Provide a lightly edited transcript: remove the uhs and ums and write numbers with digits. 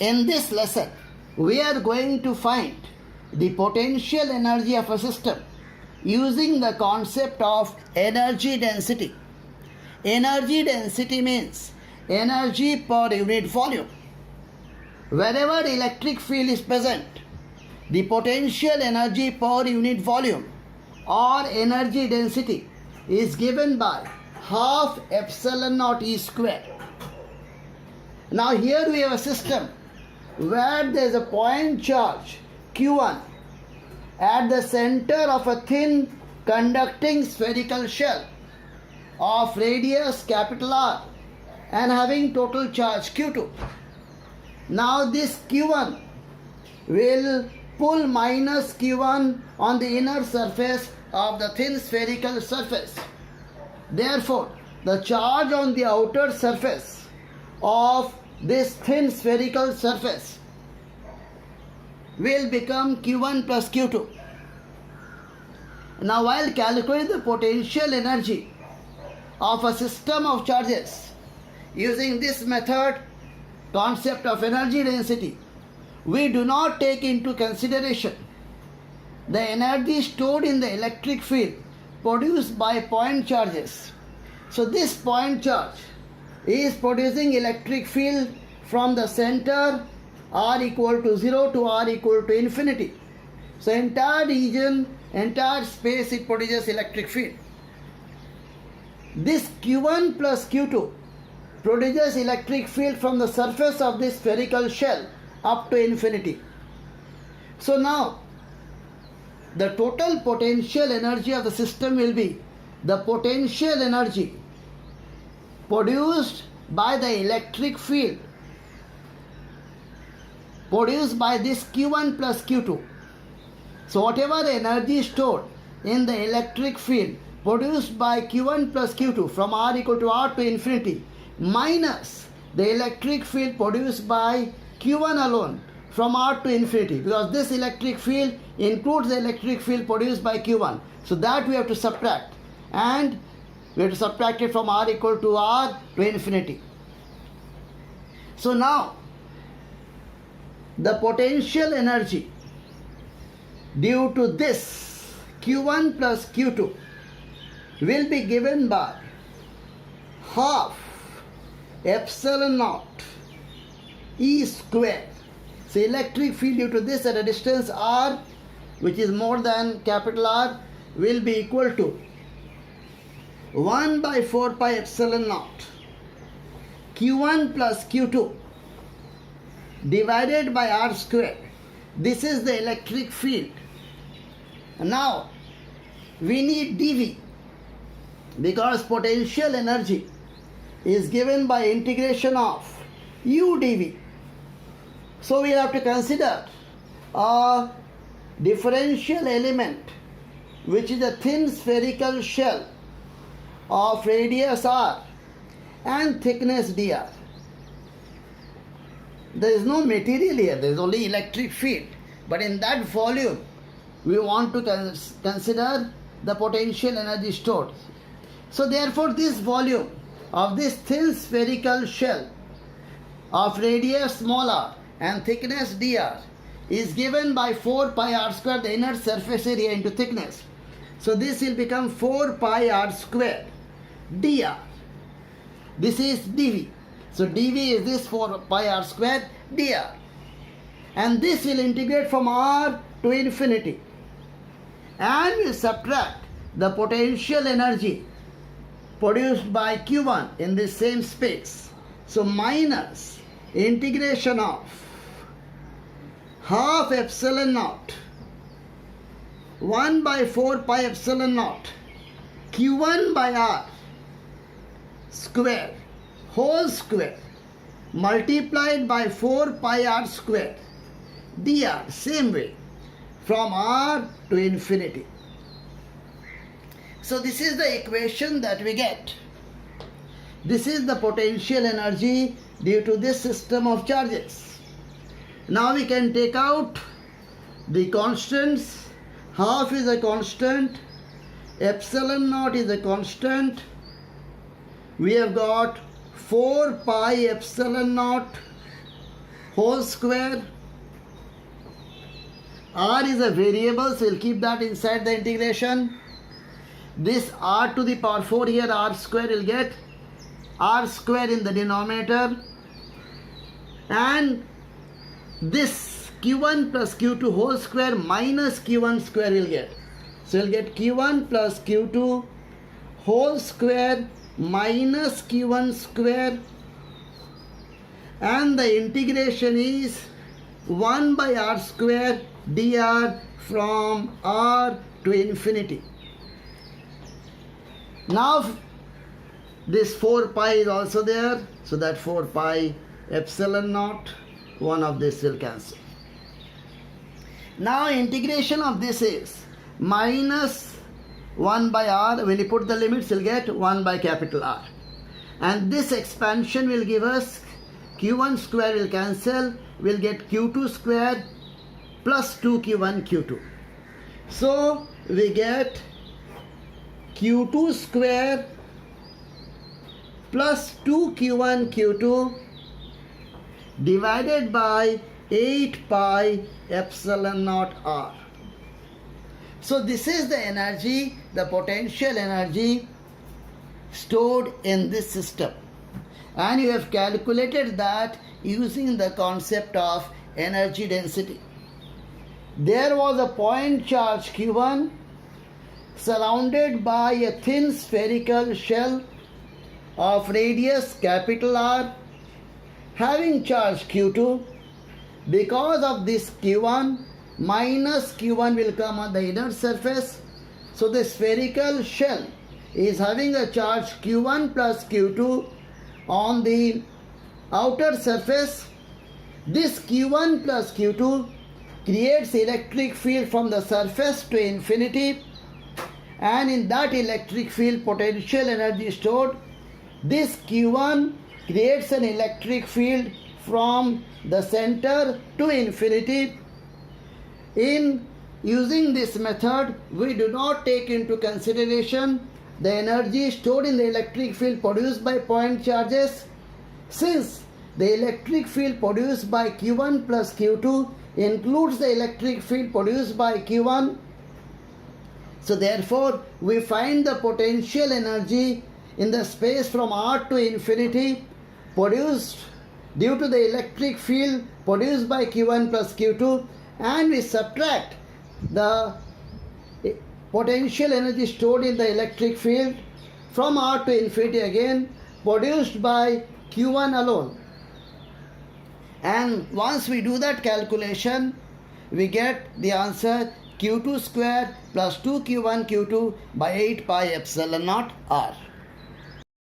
In this lesson, we are going to find the potential energy of a system using the concept of energy density. Energy density means energy per unit volume. Wherever electric field is present, the potential energy per unit volume or energy density is given by half epsilon naught E square. Now here we have a system where there is a point charge Q1 at the center of a thin conducting spherical shell of radius capital R and having total charge Q2. Now this Q1 will pull minus Q1 on the inner surface of the thin spherical surface. Therefore, the charge on the outer surface of this thin spherical surface will become Q1 plus Q2. Now, while calculating the potential energy of a system of charges using this method, concept of energy density, we do not take into consideration the energy stored in the electric field produced by point charges. So this point charge is producing electric field from the center R equal to 0 to R equal to infinity. So entire region, entire space, it produces electric field. This Q1 plus Q2 produces electric field from the surface of this spherical shell up to infinity. So now the total potential energy of the system will be the potential energy produced by the electric field produced by this Q1 plus Q2. So whatever the energy stored in the electric field produced by Q1 plus Q2 from R equal to R to infinity minus the electric field produced by Q1 alone from R to infinity, because this electric field includes the electric field produced by Q1. So that we have to subtract, and we have to subtract it from R equal to R to infinity. So now the potential energy due to this Q1 plus Q2 will be given by half epsilon naught E square. So electric field due to this at a distance R, which is more than capital R, will be equal to 1 by 4 pi epsilon naught Q1 plus Q2 divided by R square. This is the electric field. Now we need dV because potential energy is given by integration of U dV. So we have to consider a differential element which is a thin spherical shell of radius R and thickness dr. There is no material here, there is only electric field, but in that volume we want to consider the potential energy stored. So therefore this volume of this thin spherical shell of radius small r and thickness dr is given by 4 pi r square, the inner surface area, into thickness. So this will become 4 pi r square dr. This is dV. So dV is this 4 pi r square dr. And this will integrate from r to infinity. And we subtract the potential energy produced by Q1 in this same space. So minus integration of half epsilon naught 1 by 4 pi epsilon naught Q1 by R square whole square multiplied by 4 pi R square dr, same way, from R to infinity. So this is the equation that we get. This is the potential energy due to this system of charges. Now we can take out the constants. Half is a constant, epsilon naught is a constant. We have got 4 pi epsilon naught whole square. R is a variable, so we'll keep that inside the integration. This r to the power 4 here, r square, will get r square in the denominator, and this q1 plus q2 whole square minus q1 square will get. So we'll get q1 plus q2 whole square minus q1 square, and the integration is 1 by r square dr from r to infinity. Now this 4 pi is also there, so that 4 pi epsilon naught, one of this will cancel. Now integration of this is minus 1 by r. When you put the limits, you'll get 1 by capital R. And this expansion will give us q1 square will cancel, we'll get q2 square plus 2q1 q2. So we get q2 square plus 2q1 q2 divided by 8 pi epsilon naught r. So this is the energy, the potential energy stored in this system, and you have calculated that using the concept of energy density. There was a point charge q1 surrounded by a thin spherical shell of radius capital R having charge q2. Because of this q1, minus q1 will come on the inner surface. So the spherical shell is having a charge q1 plus q2 on the outer surface. This q1 plus q2 creates electric field from the surface to infinity, and in that electric field potential energy stored. This q1 creates an electric field from the center to infinity. In using this method, we do not take into consideration the energy stored in the electric field produced by point charges, since the electric field produced by q1 plus q2 includes the electric field produced by q1. So therefore we find the potential energy in the space from r to infinity produced due to the electric field produced by q1 plus q2, and we subtract the potential energy stored in the electric field from r to infinity again produced by q1 alone. And once we do that calculation, we get the answer q2 square plus 2q1 q2 by 8 pi epsilon naught r.